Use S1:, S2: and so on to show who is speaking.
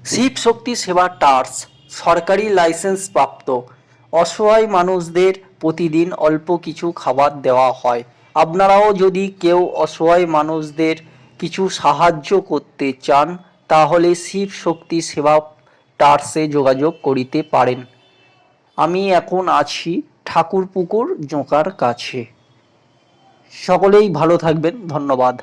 S1: শিব শক্তি সেবা ট্রাস্ট সরকারি লাইসেন্স প্রাপ্ত। অসহায় মানুষদের প্রতিদিন অল্প কিছু খাবার দেওয়া হয়। আপনারাও যদি কেউ অসহায় মানুষদের কিছু সাহায্য করতে চান তাহলে শিব শক্তি সেবা ট্রাস্টে যোগাযোগ করিতে পারেন। আমি এখন আছি ঠাকুরপুকুর জোকার কাছে। সকলেই ভালো থাকবেন, ধন্যবাদ।